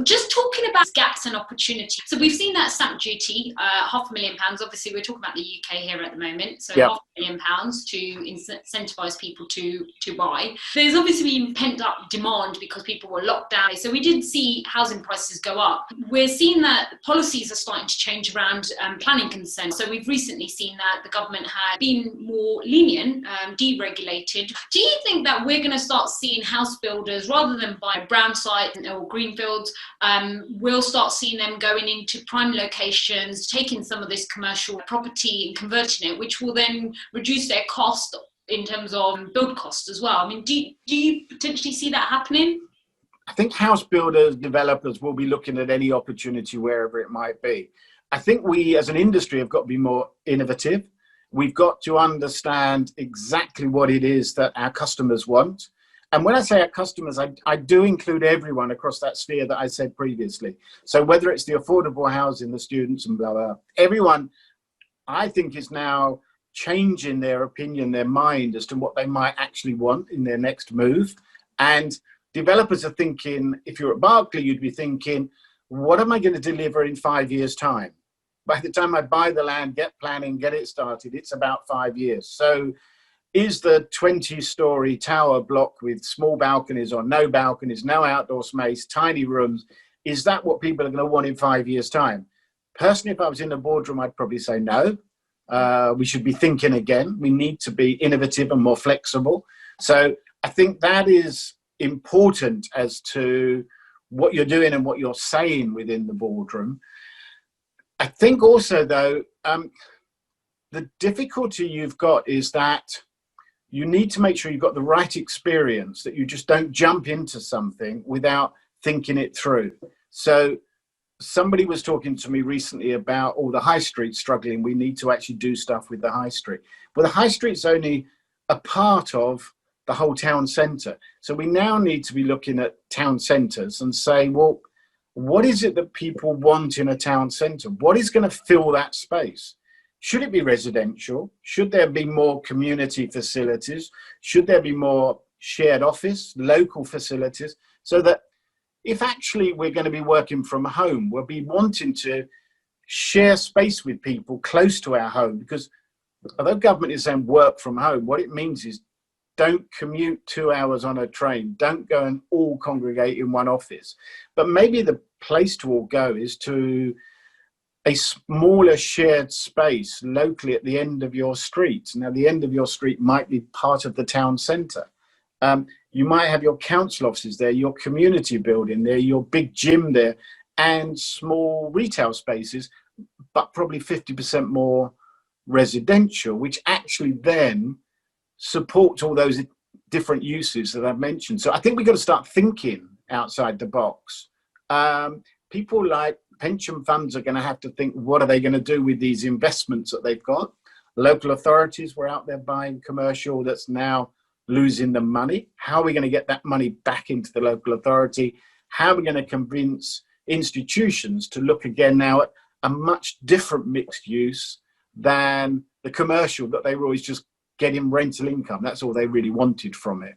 just talking about gaps and opportunity. So we've seen that stamp duty, £500,000. Obviously, we're talking about the UK here at the moment. So Yep. £500,000 to incentivise people to buy. There's obviously been pent up demand because people were locked down. So we did see housing prices go up. We're seeing that policies are starting to change around planning consent. So we've recently seen that the government had been more lenient, deregulated. Do you think that we're going to start seeing house builders, rather than buy brown sites or greenfields, we'll start seeing them going into prime locations, taking some of this commercial property and converting it, which will then reduce their cost in terms of build cost as well? I mean, do you potentially see that happening? I think house builders, developers will be looking at any opportunity wherever it might be. I think we as an industry have got to be more innovative. We've got to understand exactly what it is that our customers want. And when I say our customers, I do include everyone across that sphere that I said previously. So whether it's the affordable housing, the students and blah, blah, everyone, I think, is now changing their opinion, their mind as to what they might actually want in their next move. And developers are thinking, if you're at Berkeley, you'd be thinking, what am I going to deliver in 5 years' time? By the time I buy the land, get planning, get it started, it's about 5 years. So is the 20-story tower block with small balconies or no balconies, no outdoor space, tiny rooms, is that what people are going to want in 5 years' time? Personally, if I was in the boardroom, I'd probably say no. We should be thinking again. We need to be innovative and more flexible. So I think that is important as to what you're doing and what you're saying within the boardroom. I think also, though, the difficulty you've got is that you need to make sure you've got the right experience, that you just don't jump into something without thinking it through. So somebody was talking to me recently about the high street struggling. We need to actually do stuff with the high street. Well, the high street's only a part of the whole town centre. So we now need to be looking at town centres and say, well, what is it that people want in a town centre? What is going to fill that space? Should it be residential? Should there be more community facilities? Should there be more shared office, local facilities? So that if actually we're going to be working from home, we'll be wanting to share space with people close to our home, because although government is saying work from home, what it means is don't commute 2 hours on a train. Don't go and all congregate in one office. But maybe the place to all go is to a smaller shared space locally at the end of your street. Now, the end of your street might be part of the town centre. You might have your council offices there, your community building there, your big gym there, and small retail spaces, but probably 50% more residential, which actually then supports all those different uses that I've mentioned. So I think we've got to start thinking outside the box. People like pension funds are going to have to think, what are they going to do with these investments that they've got? Local authorities were out there buying commercial that's now losing the money. How are we going to get that money back into the local authority? How are we going to convince institutions to look again now at a much different mixed use than the commercial that they were always just getting rental income? That's all they really wanted from it.